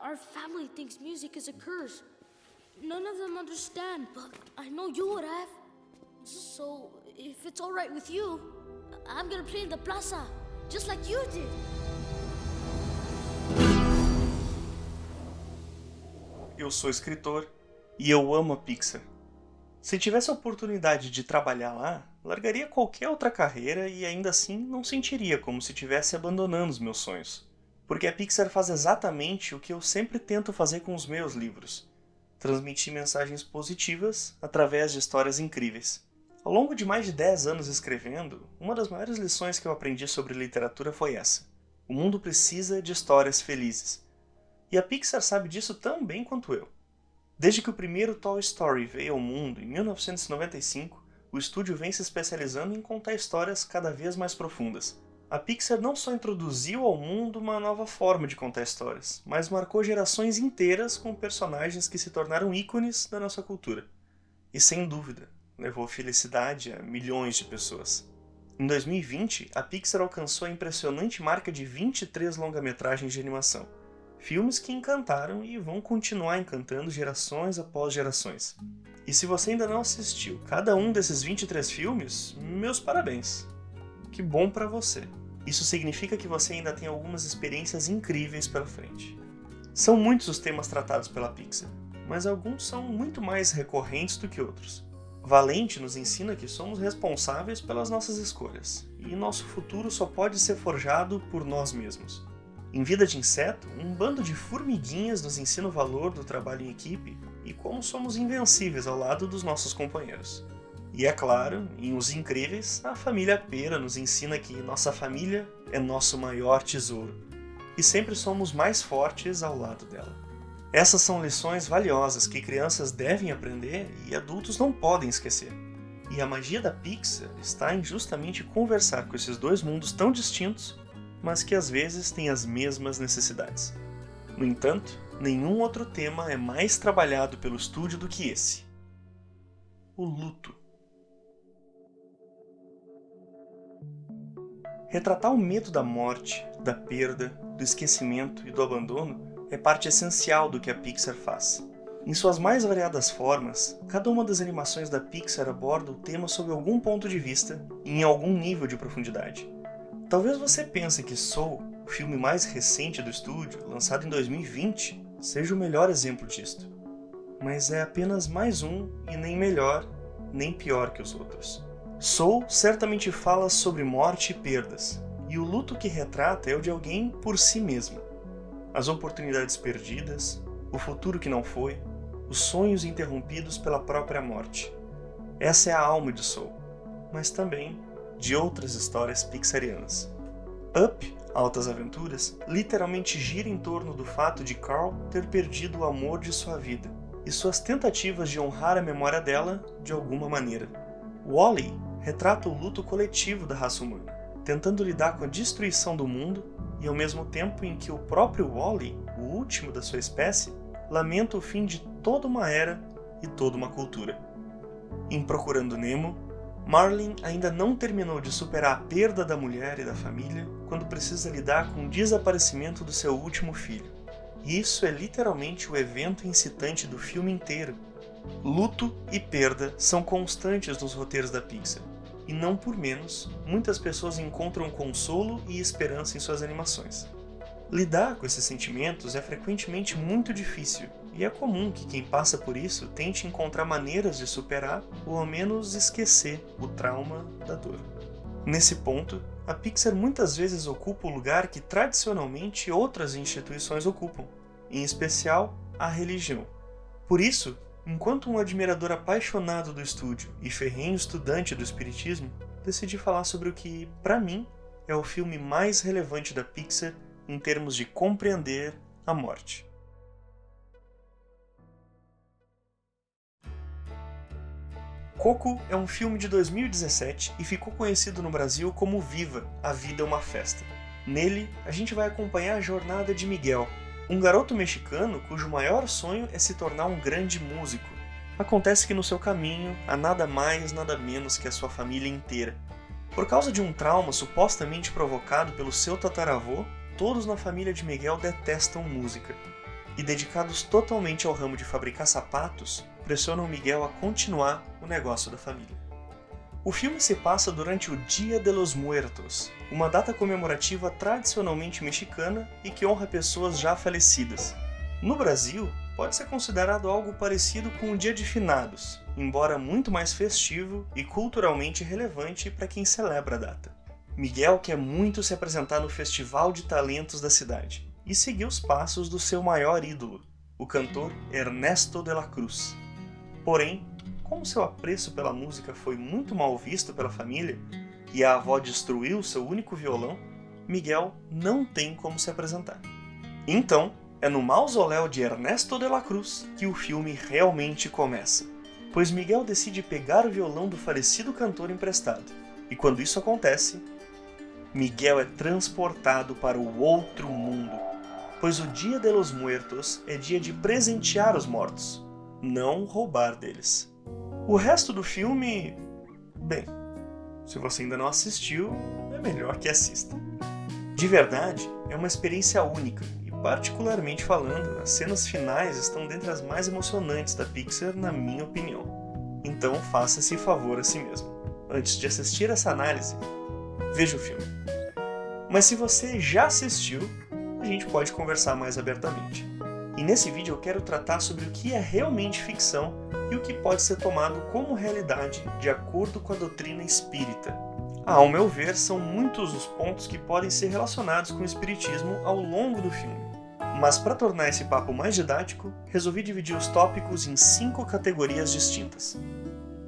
Our family thinks music is a curse. None of them understand, but I know you would have. So, if it's all right with you, I'm gonna play in the plaza, just like you did. Eu sou escritor e eu amo a Pixar. Se tivesse a oportunidade de trabalhar lá, largaria qualquer outra carreira e ainda assim não sentiria como se estivesse abandonando os meus sonhos. Porque a Pixar faz exatamente o que eu sempre tento fazer com os meus livros: transmitir mensagens positivas através de histórias incríveis. Ao longo de mais de 10 anos escrevendo, uma das maiores lições que eu aprendi sobre literatura foi essa: o mundo precisa de histórias felizes. E a Pixar sabe disso tão bem quanto eu. Desde que o primeiro Toy Story veio ao mundo, em 1995, o estúdio vem se especializando em contar histórias cada vez mais profundas. A Pixar não só introduziu ao mundo uma nova forma de contar histórias, mas marcou gerações inteiras com personagens que se tornaram ícones da nossa cultura. E sem dúvida, levou felicidade a milhões de pessoas. Em 2020, a Pixar alcançou a impressionante marca de 23 longa-metragens de animação. Filmes que encantaram e vão continuar encantando gerações após gerações. E se você ainda não assistiu cada um desses 23 filmes, meus parabéns! Que bom pra você! Isso significa que você ainda tem algumas experiências incríveis pela frente. São muitos os temas tratados pela Pixar, mas alguns são muito mais recorrentes do que outros. Valente nos ensina que somos responsáveis pelas nossas escolhas, e nosso futuro só pode ser forjado por nós mesmos. Em Vida de Inseto, um bando de formiguinhas nos ensina o valor do trabalho em equipe e como somos invencíveis ao lado dos nossos companheiros. E é claro, em Os Incríveis, a família Pera nos ensina que nossa família é nosso maior tesouro e sempre somos mais fortes ao lado dela. Essas são lições valiosas que crianças devem aprender e adultos não podem esquecer. E a magia da Pixar está em justamente conversar com esses dois mundos tão distintos, mas que às vezes têm as mesmas necessidades. No entanto, nenhum outro tema é mais trabalhado pelo estúdio do que esse: o luto. Retratar o medo da morte, da perda, do esquecimento e do abandono é parte essencial do que a Pixar faz. Em suas mais variadas formas, cada uma das animações da Pixar aborda o tema sob algum ponto de vista e em algum nível de profundidade. Talvez você pense que Soul, o filme mais recente do estúdio, lançado em 2020, seja o melhor exemplo disto. Mas é apenas mais um e nem melhor, nem pior que os outros. Soul certamente fala sobre morte e perdas, e o luto que retrata é o de alguém por si mesmo. As oportunidades perdidas, o futuro que não foi, os sonhos interrompidos pela própria morte. Essa é a alma de Soul, mas também de outras histórias pixarianas. Up, Altas Aventuras, literalmente gira em torno do fato de Carl ter perdido o amor de sua vida e suas tentativas de honrar a memória dela de alguma maneira. Wall-E retrata o luto coletivo da raça humana, tentando lidar com a destruição do mundo e ao mesmo tempo em que o próprio Wall-E, o último da sua espécie, lamenta o fim de toda uma era e toda uma cultura. Em Procurando Nemo, Marlin ainda não terminou de superar a perda da mulher e da família quando precisa lidar com o desaparecimento do seu último filho. E isso é literalmente o evento incitante do filme inteiro. Luto e perda são constantes nos roteiros da Pixar, e não por menos, muitas pessoas encontram consolo e esperança em suas animações. Lidar com esses sentimentos é frequentemente muito difícil, e é comum que quem passa por isso tente encontrar maneiras de superar ou ao menos esquecer o trauma da dor. Nesse ponto, a Pixar muitas vezes ocupa o lugar que tradicionalmente outras instituições ocupam, em especial a religião. Por isso, enquanto um admirador apaixonado do estúdio e ferrenho estudante do espiritismo, decidi falar sobre o que, para mim, é o filme mais relevante da Pixar em termos de compreender a morte. Coco é um filme de 2017 e ficou conhecido no Brasil como Viva, a Vida é uma Festa. Nele, a gente vai acompanhar a jornada de Miguel, um garoto mexicano cujo maior sonho é se tornar um grande músico. Acontece que no seu caminho há nada mais, nada menos que a sua família inteira. Por causa de um trauma supostamente provocado pelo seu tataravô, todos na família de Miguel detestam música. e dedicados totalmente ao ramo de fabricar sapatos, pressionam Miguel a continuar o negócio da família. O filme se passa durante o Dia de los Muertos, uma data comemorativa tradicionalmente mexicana e que honra pessoas já falecidas. No Brasil, pode ser considerado algo parecido com o Dia de Finados, embora muito mais festivo e culturalmente relevante para quem celebra a data. Miguel quer muito se apresentar no Festival de Talentos da cidade e seguir os passos do seu maior ídolo, o cantor Ernesto de la Cruz. Porém, como seu apreço pela música foi muito mal visto pela família e a avó destruiu seu único violão, Miguel não tem como se apresentar. Então, é no mausoléu de Ernesto de la Cruz que o filme realmente começa, pois Miguel decide pegar o violão do falecido cantor emprestado, e quando isso acontece, Miguel é transportado para o outro mundo, pois o Dia de los Muertos é dia de presentear os mortos, não roubar deles. O resto do filme... bem, se você ainda não assistiu, é melhor que assista. De verdade, é uma experiência única e, particularmente falando, as cenas finais estão dentre as mais emocionantes da Pixar, na minha opinião. Então faça esse favor a si mesmo. Antes de assistir essa análise, veja o filme. Mas se você já assistiu, a gente pode conversar mais abertamente. E nesse vídeo eu quero tratar sobre o que é realmente ficção e o que pode ser tomado como realidade de acordo com a doutrina espírita. Ao meu ver, são muitos os pontos que podem ser relacionados com o espiritismo ao longo do filme. Mas para tornar esse papo mais didático, resolvi dividir os tópicos em 5 categorias distintas: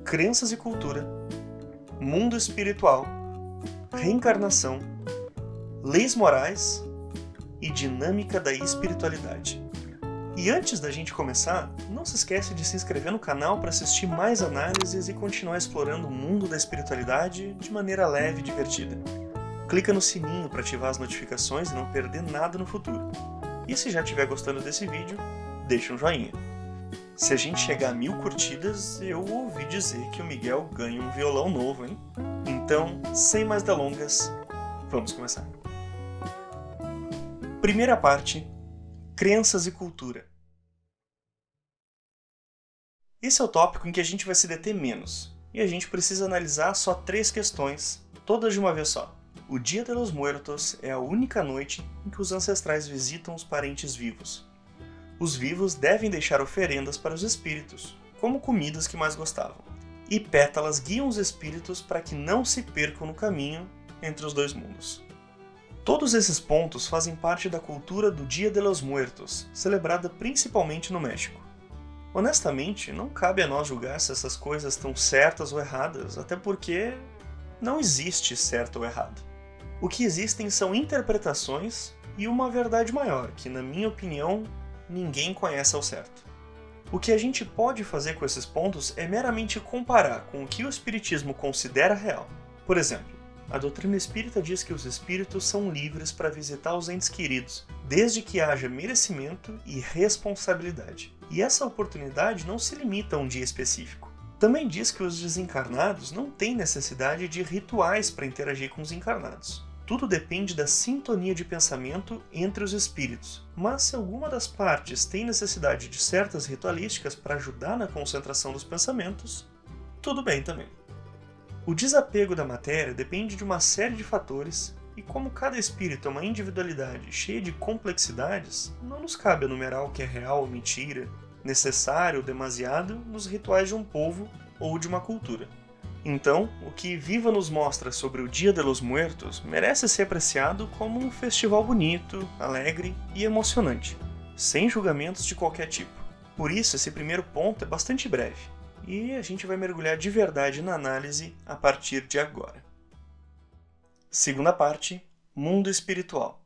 crenças e cultura, mundo espiritual, reencarnação, leis morais e dinâmica da espiritualidade. E antes da gente começar, não se esquece de se inscrever no canal para assistir mais análises e continuar explorando o mundo da espiritualidade de maneira leve e divertida. Clica no sininho para ativar as notificações e não perder nada no futuro. E se já estiver gostando desse vídeo, deixa um joinha. Se a gente chegar a 1000 curtidas, eu ouvi dizer que o Miguel ganha um violão novo, hein? Então, sem mais delongas, vamos começar. Primeira parte: crenças e cultura. Esse é o tópico em que a gente vai se deter menos, e a gente precisa analisar só 3 questões, todas de uma vez só. O Dia de los Muertos é a única noite em que os ancestrais visitam os parentes vivos. Os vivos devem deixar oferendas para os espíritos, como comidas que mais gostavam, e pétalas guiam os espíritos para que não se percam no caminho entre os dois mundos. Todos esses pontos fazem parte da cultura do Dia de los Muertos, celebrada principalmente no México. Honestamente, não cabe a nós julgar se essas coisas estão certas ou erradas, até porque não existe certo ou errado. O que existem são interpretações e uma verdade maior, que, na minha opinião, ninguém conhece ao certo. O que a gente pode fazer com esses pontos é meramente comparar com o que o espiritismo considera real. Por exemplo, a doutrina espírita diz que os espíritos são livres para visitar os entes queridos, desde que haja merecimento e responsabilidade. E essa oportunidade não se limita a um dia específico. Também diz que os desencarnados não têm necessidade de rituais para interagir com os encarnados. Tudo depende da sintonia de pensamento entre os espíritos, mas se alguma das partes tem necessidade de certas ritualísticas para ajudar na concentração dos pensamentos, tudo bem também. O desapego da matéria depende de uma série de fatores, e como cada espírito é uma individualidade cheia de complexidades, não nos cabe enumerar o que é real ou mentira, necessário ou demasiado nos rituais de um povo ou de uma cultura. Então, o que Viva nos mostra sobre o Dia de los Muertos merece ser apreciado como um festival bonito, alegre e emocionante, sem julgamentos de qualquer tipo. Por isso, esse primeiro ponto é bastante breve, e a gente vai mergulhar de verdade na análise a partir de agora. Segunda parte: mundo espiritual.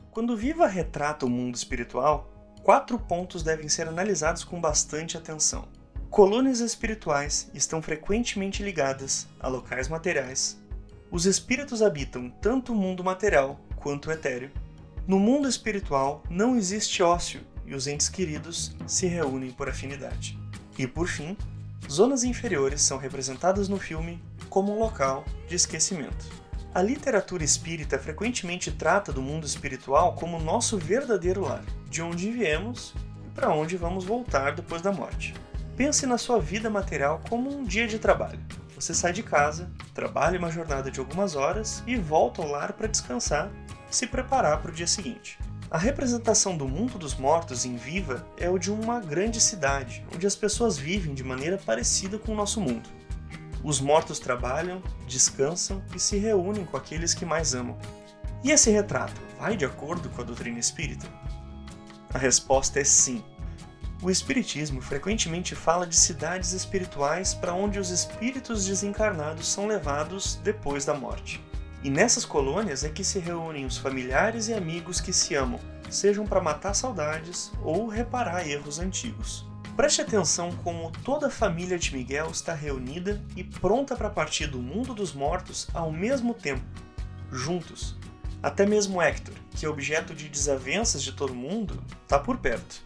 Quando Viva retrata o mundo espiritual, 4 pontos devem ser analisados com bastante atenção. Colônias espirituais estão frequentemente ligadas a locais materiais. Os espíritos habitam tanto o mundo material quanto o etéreo. No mundo espiritual não existe ócio e os entes queridos se reúnem por afinidade. E por fim, zonas inferiores são representadas no filme como um local de esquecimento. A literatura espírita frequentemente trata do mundo espiritual como nosso verdadeiro lar, de onde viemos e para onde vamos voltar depois da morte. Pense na sua vida material como um dia de trabalho. Você sai de casa, trabalha uma jornada de algumas horas e volta ao lar para descansar e se preparar para o dia seguinte. A representação do mundo dos mortos em Viva é o de uma grande cidade, onde as pessoas vivem de maneira parecida com o nosso mundo. Os mortos trabalham, descansam e se reúnem com aqueles que mais amam. E esse retrato vai de acordo com a doutrina espírita? A resposta é sim. O espiritismo frequentemente fala de cidades espirituais para onde os espíritos desencarnados são levados depois da morte. E nessas colônias é que se reúnem os familiares e amigos que se amam, sejam para matar saudades ou reparar erros antigos. Preste atenção como toda a família de Miguel está reunida e pronta para partir do mundo dos mortos ao mesmo tempo, juntos. Até mesmo Hector, que é objeto de desavenças de todo mundo, está por perto.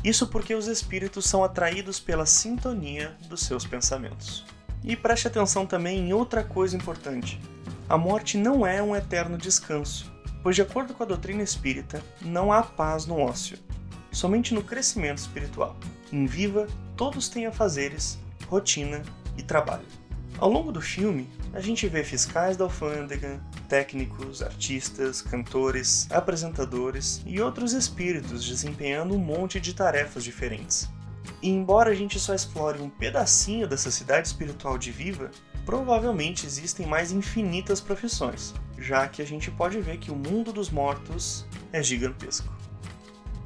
Isso porque os espíritos são atraídos pela sintonia dos seus pensamentos. E preste atenção também em outra coisa importante. A morte não é um eterno descanso, pois de acordo com a doutrina espírita, não há paz no ócio, somente no crescimento espiritual. Em Viva, todos têm afazeres, rotina e trabalho. Ao longo do filme, a gente vê fiscais da alfândega, técnicos, artistas, cantores, apresentadores e outros espíritos desempenhando um monte de tarefas diferentes. E embora a gente só explore um pedacinho dessa cidade espiritual de Viva, provavelmente existem mais infinitas profissões, já que a gente pode ver que o mundo dos mortos é gigantesco.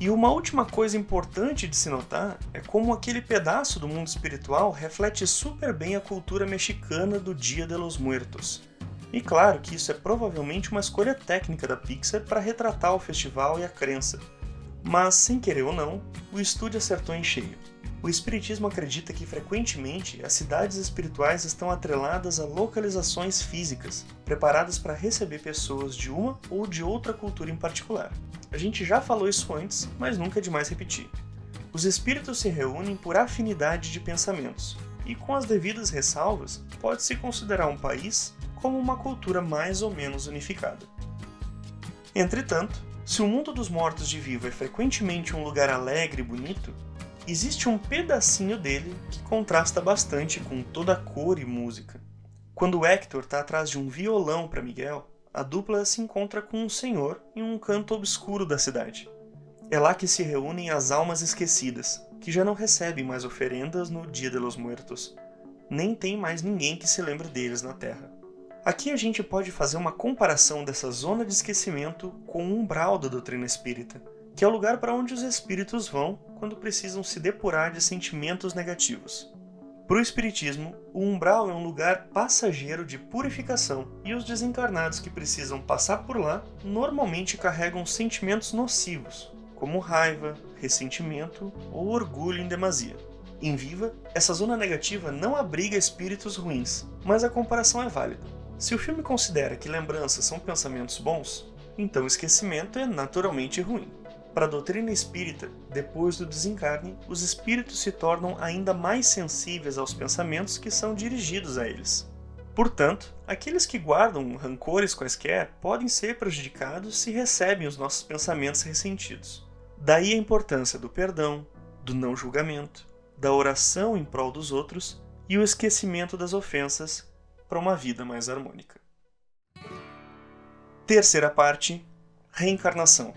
E uma última coisa importante de se notar é como aquele pedaço do mundo espiritual reflete super bem a cultura mexicana do Dia de los Muertos. E claro que isso é provavelmente uma escolha técnica da Pixar para retratar o festival e a crença. Mas, sem querer ou não, o estúdio acertou em cheio. O espiritismo acredita que frequentemente as cidades espirituais estão atreladas a localizações físicas, preparadas para receber pessoas de uma ou de outra cultura em particular. A gente já falou isso antes, mas nunca é demais repetir. Os espíritos se reúnem por afinidade de pensamentos, e com as devidas ressalvas, pode-se considerar um país como uma cultura mais ou menos unificada. Entretanto, se o mundo dos mortos de Viva é frequentemente um lugar alegre e bonito, existe um pedacinho dele que contrasta bastante com toda a cor e música. Quando Hector está atrás de um violão para Miguel, a dupla se encontra com um senhor em um canto obscuro da cidade. É lá que se reúnem as almas esquecidas, que já não recebem mais oferendas no Dia de los Muertos. Nem tem mais ninguém que se lembre deles na Terra. Aqui a gente pode fazer uma comparação dessa zona de esquecimento com o umbral da doutrina espírita, que é o lugar para onde os espíritos vão quando precisam se depurar de sentimentos negativos. Para o espiritismo, o umbral é um lugar passageiro de purificação, e os desencarnados que precisam passar por lá normalmente carregam sentimentos nocivos, como raiva, ressentimento ou orgulho em demasia. Em Viva, essa zona negativa não abriga espíritos ruins, mas a comparação é válida. Se o filme considera que lembranças são pensamentos bons, então esquecimento é naturalmente ruim. Para a doutrina espírita, depois do desencarne, os espíritos se tornam ainda mais sensíveis aos pensamentos que são dirigidos a eles. Portanto, aqueles que guardam rancores quaisquer podem ser prejudicados se recebem os nossos pensamentos ressentidos. Daí a importância do perdão, do não julgamento, da oração em prol dos outros e o esquecimento das ofensas para uma vida mais harmônica. Terceira parte, reencarnação.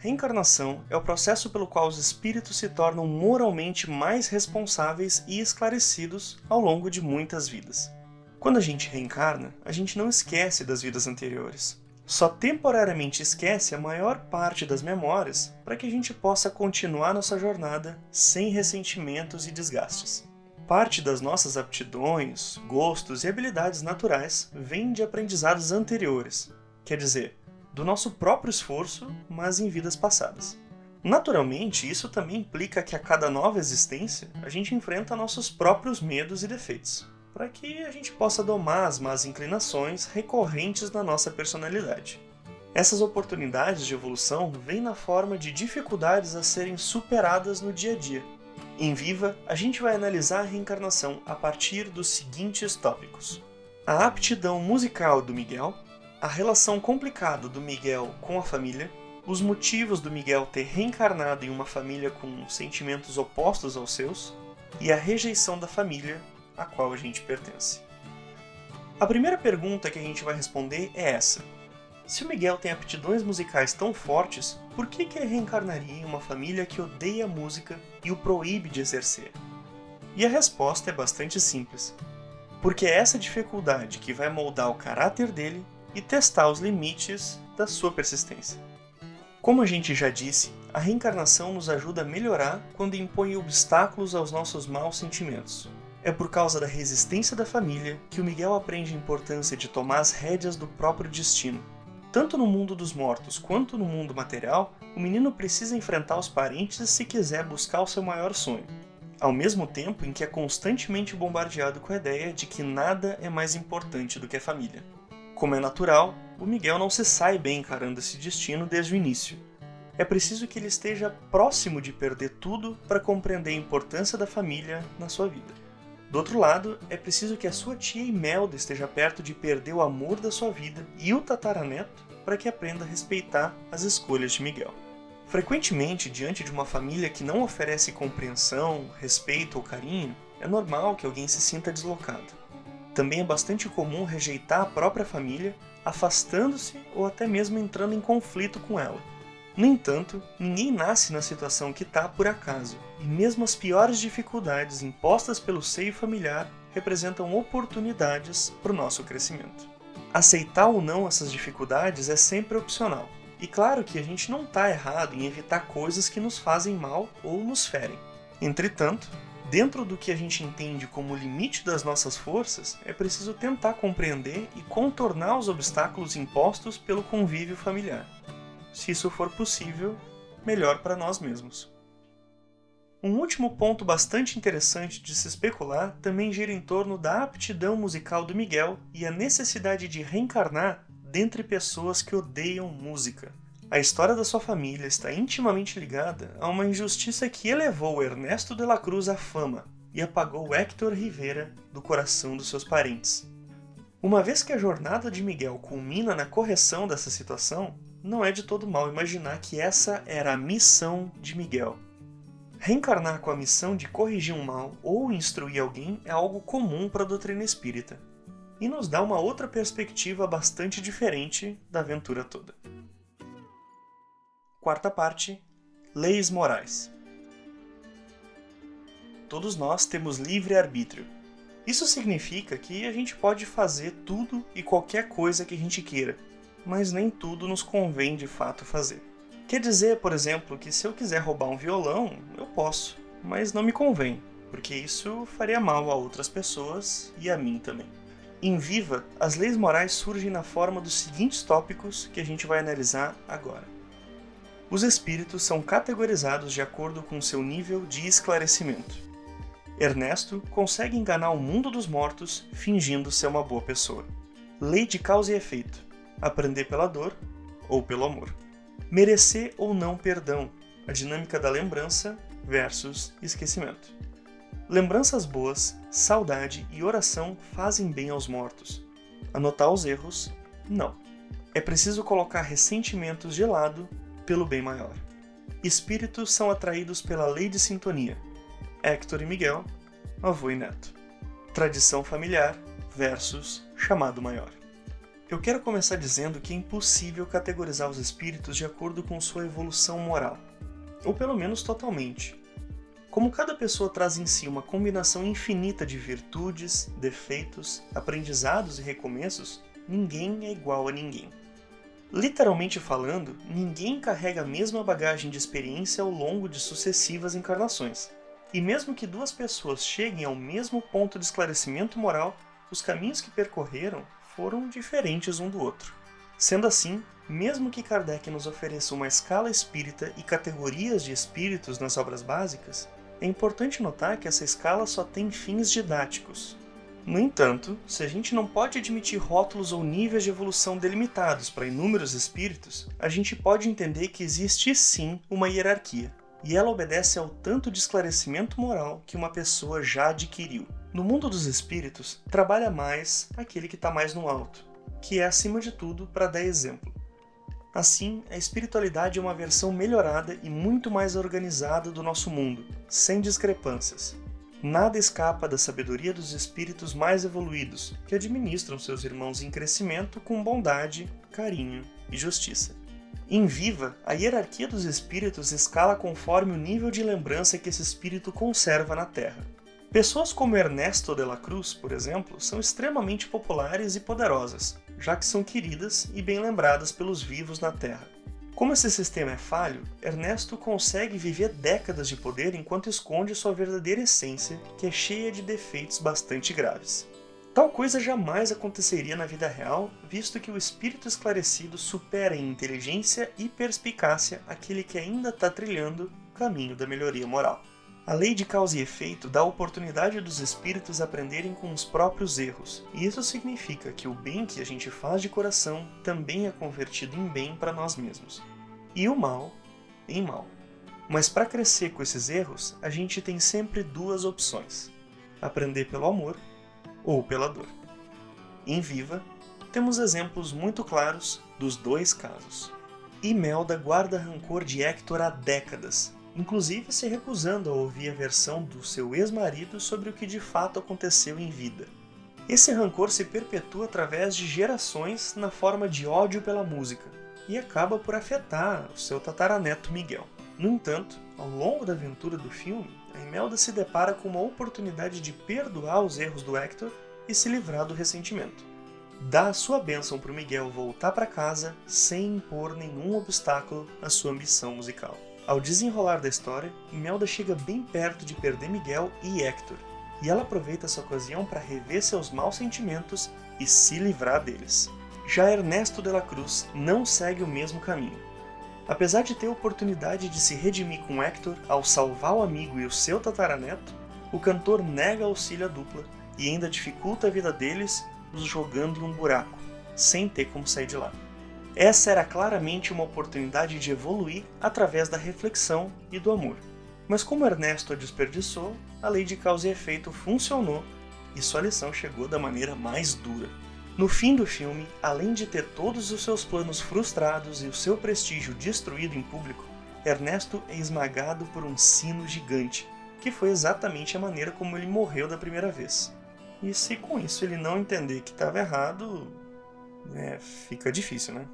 Reencarnação é o processo pelo qual os espíritos se tornam moralmente mais responsáveis e esclarecidos ao longo de muitas vidas. Quando a gente reencarna, a gente não esquece das vidas anteriores. Só temporariamente esquece a maior parte das memórias para que a gente possa continuar nossa jornada sem ressentimentos e desgastes. Parte das nossas aptidões, gostos e habilidades naturais vem de aprendizados anteriores, quer dizer, do nosso próprio esforço, mas em vidas passadas. Naturalmente, isso também implica que a cada nova existência, a gente enfrenta nossos próprios medos e defeitos, para que a gente possa domar as más inclinações recorrentes na nossa personalidade. Essas oportunidades de evolução vêm na forma de dificuldades a serem superadas no dia a dia. Em Viva, a gente vai analisar a reencarnação a partir dos seguintes tópicos: a aptidão musical do Miguel, a relação complicada do Miguel com a família, os motivos do Miguel ter reencarnado em uma família com sentimentos opostos aos seus e a rejeição da família a qual a gente pertence. A primeira pergunta que a gente vai responder é essa. Se o Miguel tem aptidões musicais tão fortes, por que ele reencarnaria em uma família que odeia a música e o proíbe de exercer? E a resposta é bastante simples. Porque é essa dificuldade que vai moldar o caráter dele e testar os limites da sua persistência. Como a gente já disse, a reencarnação nos ajuda a melhorar quando impõe obstáculos aos nossos maus sentimentos. É por causa da resistência da família que o Miguel aprende a importância de tomar as rédeas do próprio destino. Tanto no mundo dos mortos quanto no mundo material, o menino precisa enfrentar os parentes se quiser buscar o seu maior sonho, ao mesmo tempo em que é constantemente bombardeado com a ideia de que nada é mais importante do que a família. Como é natural, o Miguel não se sai bem encarando esse destino desde o início. É preciso que ele esteja próximo de perder tudo para compreender a importância da família na sua vida. Do outro lado, é preciso que a sua tia Imelda esteja perto de perder o amor da sua vida e o tataraneto para que aprenda a respeitar as escolhas de Miguel. Frequentemente, diante de uma família que não oferece compreensão, respeito ou carinho, é normal que alguém se sinta deslocado. Também é bastante comum rejeitar a própria família, afastando-se ou até mesmo entrando em conflito com ela. No entanto, ninguém nasce na situação que está por acaso, e mesmo as piores dificuldades impostas pelo seio familiar representam oportunidades para o nosso crescimento. Aceitar ou não essas dificuldades é sempre opcional, e claro que a gente não está errado em evitar coisas que nos fazem mal ou nos ferem. Entretanto, dentro do que a gente entende como limite das nossas forças, é preciso tentar compreender e contornar os obstáculos impostos pelo convívio familiar. Se isso for possível, melhor para nós mesmos. Um último ponto bastante interessante de se especular também gira em torno da aptidão musical do Miguel e a necessidade de reencarnar dentre pessoas que odeiam música. A história da sua família está intimamente ligada a uma injustiça que elevou Ernesto de la Cruz à fama e apagou Héctor Rivera do coração dos seus parentes. Uma vez que a jornada de Miguel culmina na correção dessa situação, não é de todo mal imaginar que essa era a missão de Miguel. Reencarnar com a missão de corrigir um mal ou instruir alguém é algo comum para a doutrina espírita, e nos dá uma outra perspectiva bastante diferente da aventura toda. Quarta parte, leis morais. Todos nós temos livre-arbítrio. Isso significa que a gente pode fazer tudo e qualquer coisa que a gente queira, mas nem tudo nos convém de fato fazer. Quer dizer, por exemplo, que se eu quiser roubar um violão, eu posso, mas não me convém, porque isso faria mal a outras pessoas e a mim também. Em Viva, as leis morais surgem na forma dos seguintes tópicos que a gente vai analisar agora. Os espíritos são categorizados de acordo com seu nível de esclarecimento. Ernesto consegue enganar o mundo dos mortos fingindo ser uma boa pessoa. Lei de causa e efeito. Aprender pela dor ou pelo amor. Merecer ou não perdão, a dinâmica da lembrança versus esquecimento. Lembranças boas, saudade e oração fazem bem aos mortos. Anotar os erros, não. É preciso colocar ressentimentos de lado pelo bem maior. Espíritos são atraídos pela lei de sintonia. Héctor e Miguel, avô e neto. Tradição familiar versus chamado maior. Eu quero começar dizendo que é impossível categorizar os espíritos de acordo com sua evolução moral, ou pelo menos totalmente. Como cada pessoa traz em si uma combinação infinita de virtudes, defeitos, aprendizados e recomeços, ninguém é igual a ninguém. Literalmente falando, ninguém carrega a mesma bagagem de experiência ao longo de sucessivas encarnações. E mesmo que duas pessoas cheguem ao mesmo ponto de esclarecimento moral, os caminhos que percorreram foram diferentes um do outro. Sendo assim, mesmo que Kardec nos ofereça uma escala espírita e categorias de espíritos nas obras básicas, é importante notar que essa escala só tem fins didáticos. No entanto, se a gente não pode admitir rótulos ou níveis de evolução delimitados para inúmeros espíritos, a gente pode entender que existe sim uma hierarquia, e ela obedece ao tanto de esclarecimento moral que uma pessoa já adquiriu. No mundo dos espíritos, trabalha mais aquele que está mais no alto, que é acima de tudo para dar exemplo. Assim, a espiritualidade é uma versão melhorada e muito mais organizada do nosso mundo, sem discrepâncias. Nada escapa da sabedoria dos espíritos mais evoluídos, que administram seus irmãos em crescimento com bondade, carinho e justiça. Em Viva, a hierarquia dos espíritos escala conforme o nível de lembrança que esse espírito conserva na Terra. Pessoas como Ernesto de la Cruz, por exemplo, são extremamente populares e poderosas, já que são queridas e bem lembradas pelos vivos na Terra. Como esse sistema é falho, Ernesto consegue viver décadas de poder enquanto esconde sua verdadeira essência, que é cheia de defeitos bastante graves. Tal coisa jamais aconteceria na vida real, visto que o espírito esclarecido supera em inteligência e perspicácia aquele que ainda está trilhando o caminho da melhoria moral. A lei de causa e efeito dá a oportunidade dos espíritos aprenderem com os próprios erros, e isso significa que o bem que a gente faz de coração também é convertido em bem para nós mesmos, e o mal em mal. Mas para crescer com esses erros, a gente tem sempre duas opções: aprender pelo amor ou pela dor. Em Viva, temos exemplos muito claros dos dois casos. Imelda guarda rancor de Hector há décadas, inclusive se recusando a ouvir a versão do seu ex-marido sobre o que de fato aconteceu em vida. Esse rancor se perpetua através de gerações na forma de ódio pela música, e acaba por afetar o seu tataraneto Miguel. No entanto, ao longo da aventura do filme, a Imelda se depara com uma oportunidade de perdoar os erros do Hector e se livrar do ressentimento. Dá a sua bênção para o Miguel voltar para casa sem impor nenhum obstáculo à sua ambição musical. Ao desenrolar da história, Imelda chega bem perto de perder Miguel e Hector, e ela aproveita essa ocasião para rever seus maus sentimentos e se livrar deles. Já Ernesto de la Cruz não segue o mesmo caminho. Apesar de ter a oportunidade de se redimir com Hector ao salvar o amigo e o seu tataraneto, o cantor nega auxílio à dupla e ainda dificulta a vida deles, os jogando em um buraco, sem ter como sair de lá. Essa era claramente uma oportunidade de evoluir através da reflexão e do amor. Mas como Ernesto a desperdiçou, a lei de causa e efeito funcionou e sua lição chegou da maneira mais dura. No fim do filme, além de ter todos os seus planos frustrados e o seu prestígio destruído em público, Ernesto é esmagado por um sino gigante, que foi exatamente a maneira como ele morreu da primeira vez. E se com isso ele não entender que estava errado, fica difícil, né?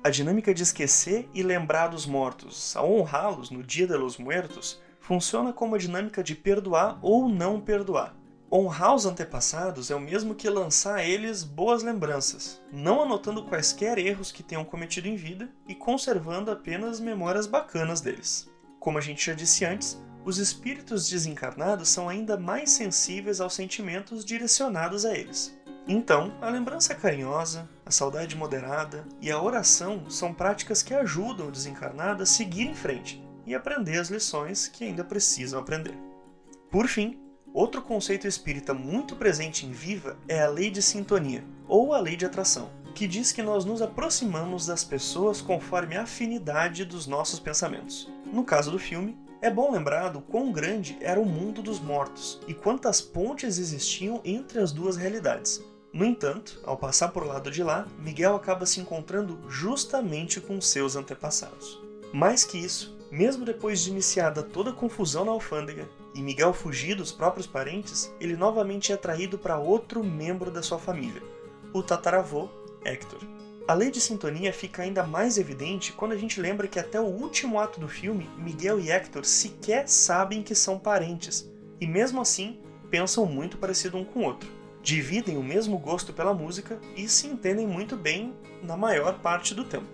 A dinâmica de esquecer e lembrar dos mortos, ao honrá-los no Dia de los Muertos, funciona como a dinâmica de perdoar ou não perdoar. Honrar os antepassados é o mesmo que lançar a eles boas lembranças, não anotando quaisquer erros que tenham cometido em vida e conservando apenas memórias bacanas deles. Como a gente já disse antes, os espíritos desencarnados são ainda mais sensíveis aos sentimentos direcionados a eles. Então, a lembrança carinhosa, a saudade moderada e a oração são práticas que ajudam o desencarnado a seguir em frente e aprender as lições que ainda precisam aprender. Por fim, outro conceito espírita muito presente em Viva é a lei de sintonia, ou a lei de atração, que diz que nós nos aproximamos das pessoas conforme a afinidade dos nossos pensamentos. No caso do filme, é bom lembrar do quão grande era o mundo dos mortos e quantas pontes existiam entre as duas realidades. No entanto, ao passar por lado de lá, Miguel acaba se encontrando justamente com seus antepassados. Mais que isso, mesmo depois de iniciada toda a confusão na alfândega e Miguel fugir dos próprios parentes, ele novamente é atraído para outro membro da sua família, o tataravô Hector. A lei de sintonia fica ainda mais evidente quando a gente lembra que até o último ato do filme, Miguel e Hector sequer sabem que são parentes, e mesmo assim pensam muito parecido um com o outro. Dividem o mesmo gosto pela música e se entendem muito bem na maior parte do tempo.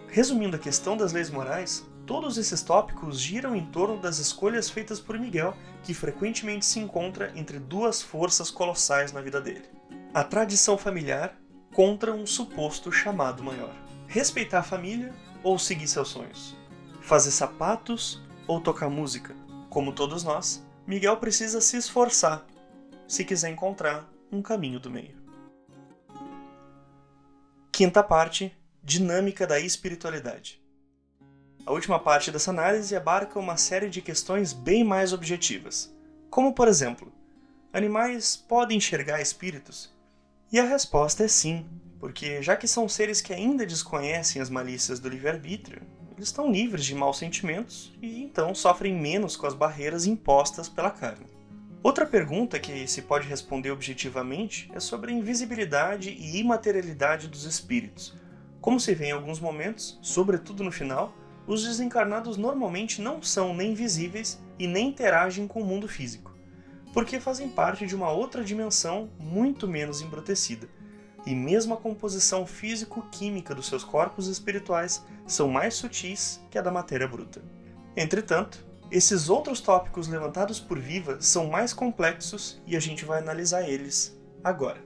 Resumindo a questão das leis morais, todos esses tópicos giram em torno das escolhas feitas por Miguel, que frequentemente se encontra entre duas forças colossais na vida dele: a tradição familiar contra um suposto chamado maior. Respeitar a família ou seguir seus sonhos? Fazer sapatos ou tocar música? Como todos nós, Miguel precisa se esforçar se quiser encontrar um caminho do meio. Quinta parte: dinâmica da espiritualidade. A última parte dessa análise abarca uma série de questões bem mais objetivas, como por exemplo, Animais podem enxergar espíritos? E a resposta é sim, porque já que são seres que ainda desconhecem as malícias do livre-arbítrio, eles estão livres de maus sentimentos e então sofrem menos com as barreiras impostas pela carne. Outra pergunta que se pode responder objetivamente é sobre a invisibilidade e imaterialidade dos espíritos. Como se vê em alguns momentos, sobretudo no final, os desencarnados normalmente não são nem visíveis e nem interagem com o mundo físico, porque fazem parte de uma outra dimensão muito menos embrutecida. E mesmo a composição físico-química dos seus corpos espirituais são mais sutis que a da matéria bruta. Entretanto, esses outros tópicos levantados por Viva são mais complexos e a gente vai analisar eles agora.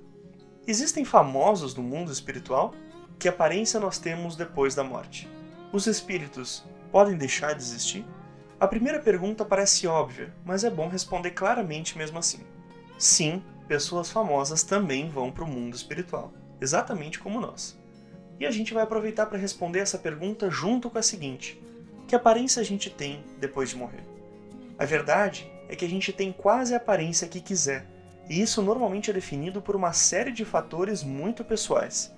Existem famosos no mundo espiritual? Que aparência nós temos depois da morte? Os espíritos podem deixar de existir? A primeira pergunta parece óbvia, mas é bom responder claramente mesmo assim. Sim, pessoas famosas também vão para o mundo espiritual, exatamente como nós. E a gente vai aproveitar para responder essa pergunta junto com a seguinte: que aparência a gente tem depois de morrer? A verdade é que a gente tem quase a aparência que quiser, e isso normalmente é definido por uma série de fatores muito pessoais.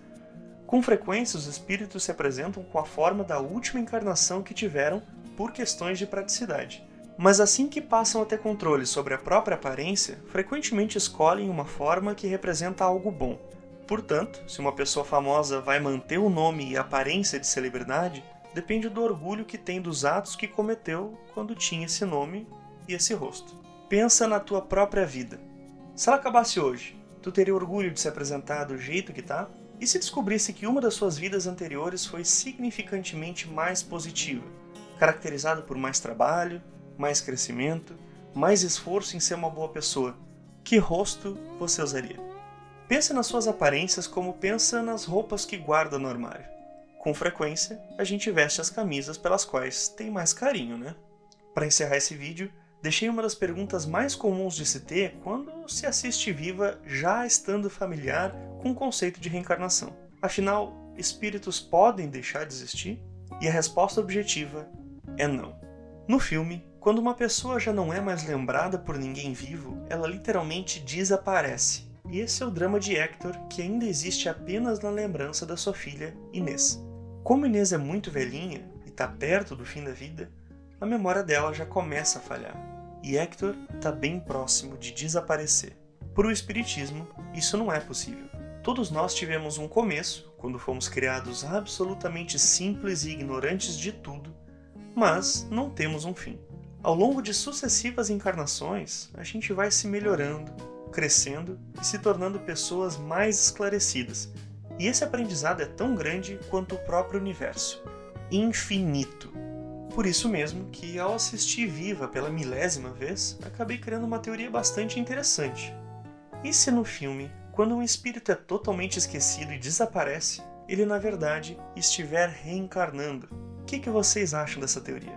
Com frequência, os espíritos se apresentam com a forma da última encarnação que tiveram por questões de praticidade. Mas assim que passam a ter controle sobre a própria aparência, frequentemente escolhem uma forma que representa algo bom. Portanto, se uma pessoa famosa vai manter o nome e a aparência de celebridade, depende do orgulho que tem dos atos que cometeu quando tinha esse nome e esse rosto. Pensa na tua própria vida. Se ela acabasse hoje, tu teria orgulho de se apresentar do jeito que tá? E se descobrisse que uma das suas vidas anteriores foi significantemente mais positiva, caracterizada por mais trabalho, mais crescimento, mais esforço em ser uma boa pessoa, que rosto você usaria? Pense nas suas aparências como pensa nas roupas que guarda no armário. Com frequência, a gente veste as camisas pelas quais tem mais carinho, né? Para encerrar esse vídeo, deixei uma das perguntas mais comuns de se ter quando se assiste Viva já estando familiar com o conceito de reencarnação. Afinal, espíritos podem deixar de existir? E a resposta objetiva é não. No filme, quando uma pessoa já não é mais lembrada por ninguém vivo, ela literalmente desaparece. E esse é o drama de Hector, que ainda existe apenas na lembrança da sua filha, Inês. Como Inês é muito velhinha e está perto do fim da vida, a memória dela já começa a falhar. E Hector está bem próximo de desaparecer. Para o Espiritismo, isso não é possível. Todos nós tivemos um começo, quando fomos criados absolutamente simples e ignorantes de tudo, mas não temos um fim. Ao longo de sucessivas encarnações, a gente vai se melhorando, crescendo e se tornando pessoas mais esclarecidas. E esse aprendizado é tão grande quanto o próprio universo. Infinito. Por isso mesmo que, ao assistir Viva pela 1000ª vez, acabei criando uma teoria bastante interessante. E se no filme, quando um espírito é totalmente esquecido e desaparece, ele na verdade estiver reencarnando? O que vocês acham dessa teoria?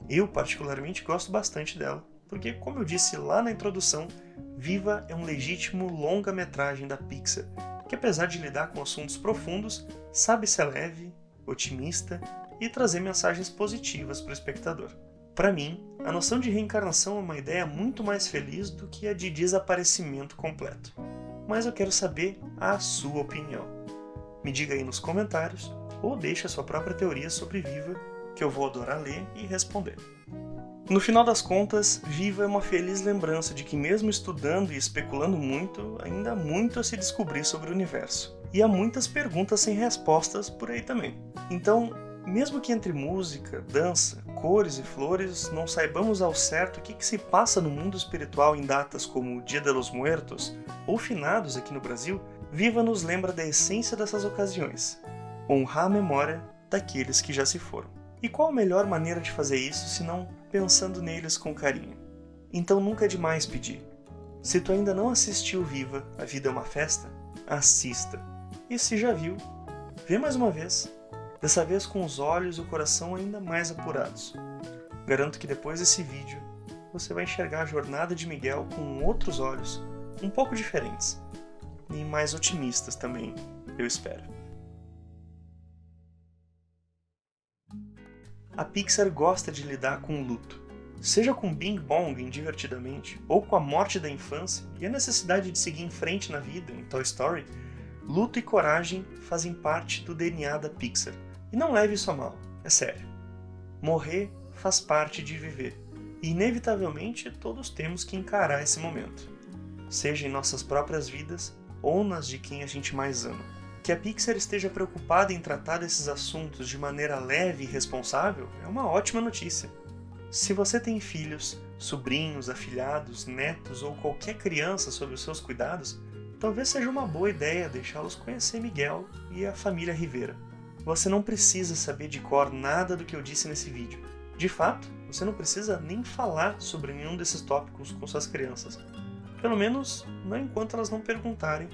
Eu particularmente gosto bastante dela, porque, como eu disse lá na introdução, Viva é um legítimo longa-metragem da Pixar, que apesar de lidar com assuntos profundos, sabe ser leve, otimista e trazer mensagens positivas para o espectador. Para mim, a noção de reencarnação é uma ideia muito mais feliz do que a de desaparecimento completo. Mas eu quero saber a sua opinião. Me diga aí nos comentários, ou deixe a sua própria teoria sobre Viva, que eu vou adorar ler e responder. No final das contas, Viva é uma feliz lembrança de que mesmo estudando e especulando muito, ainda há muito a se descobrir sobre o universo. E há muitas perguntas sem respostas por aí também. Então, mesmo que entre música, dança, cores e flores não saibamos ao certo o que se passa no mundo espiritual em datas como Dia de los Muertos ou finados aqui no Brasil, Viva nos lembra da essência dessas ocasiões: honrar a memória daqueles que já se foram. E qual a melhor maneira de fazer isso senão pensando neles com carinho? Então nunca é demais pedir. Se tu ainda não assistiu Viva, A Vida é uma Festa, assista. E se já viu, vê mais uma vez, dessa vez com os olhos e o coração ainda mais apurados. Garanto que depois desse vídeo, você vai enxergar a jornada de Miguel com outros olhos, um pouco diferentes, e mais otimistas também, eu espero. A Pixar gosta de lidar com o luto. Seja com Bing Bong em Divertidamente, ou com a morte da infância e a necessidade de seguir em frente na vida em Toy Story, luto e coragem fazem parte do DNA da Pixar. E não leve isso a mal, é sério. Morrer faz parte de viver, e inevitavelmente todos temos que encarar esse momento, seja em nossas próprias vidas ou nas de quem a gente mais ama. Que a Pixar esteja preocupada em tratar desses assuntos de maneira leve e responsável é uma ótima notícia. Se você tem filhos, sobrinhos, afilhados, netos ou qualquer criança sob os seus cuidados, talvez seja uma boa ideia deixá-los conhecer Miguel e a família Rivera. Você não precisa saber de cor nada do que eu disse nesse vídeo. De fato, você não precisa nem falar sobre nenhum desses tópicos com suas crianças. Pelo menos, não enquanto elas não perguntarem,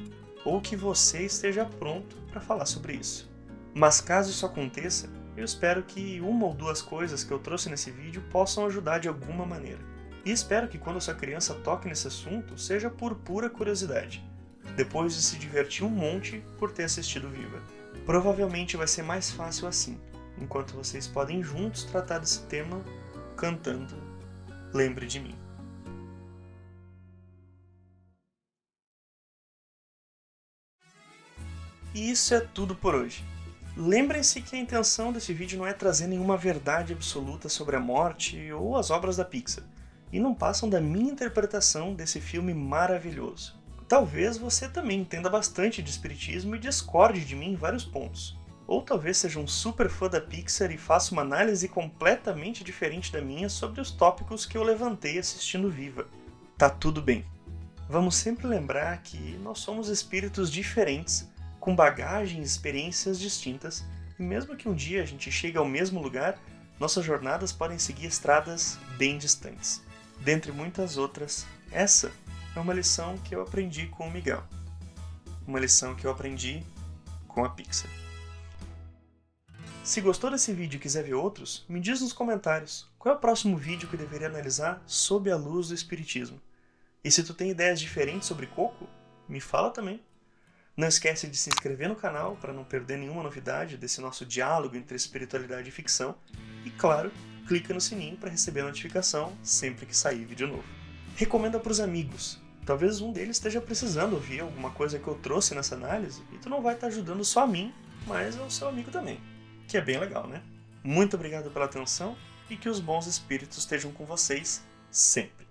ou que você esteja pronto para falar sobre isso. Mas caso isso aconteça, eu espero que uma ou duas coisas que eu trouxe nesse vídeo possam ajudar de alguma maneira. E espero que quando a sua criança toque nesse assunto, seja por pura curiosidade, depois de se divertir um monte por ter assistido Viva. Provavelmente vai ser mais fácil assim, enquanto vocês podem juntos tratar desse tema cantando Lembre de Mim. E isso é tudo por hoje. Lembrem-se que a intenção desse vídeo não é trazer nenhuma verdade absoluta sobre a morte ou as obras da Pixar, e não passam da minha interpretação desse filme maravilhoso. Talvez você também entenda bastante de espiritismo e discorde de mim em vários pontos. Ou talvez seja um super fã da Pixar e faça uma análise completamente diferente da minha sobre os tópicos que eu levantei assistindo Viva. Tá tudo bem. Vamos sempre lembrar que nós somos espíritos diferentes, com bagagem e experiências distintas, e mesmo que um dia a gente chegue ao mesmo lugar, nossas jornadas podem seguir estradas bem distantes. Dentre muitas outras, essa é uma lição que eu aprendi com o Miguel. Uma lição que eu aprendi com a Pixar. Se gostou desse vídeo e quiser ver outros, me diz nos comentários qual é o próximo vídeo que eu deveria analisar sob a luz do espiritismo. E se tu tem ideias diferentes sobre Coco, me fala também. Não esquece de se inscrever no canal para não perder nenhuma novidade desse nosso diálogo entre espiritualidade e ficção. E claro, clica no sininho para receber a notificação sempre que sair vídeo novo. Recomenda para os amigos. Talvez um deles esteja precisando ouvir alguma coisa que eu trouxe nessa análise e tu não vai estar ajudando só a mim, mas ao seu amigo também. Que é bem legal, né? Muito obrigado pela atenção e que os bons espíritos estejam com vocês sempre.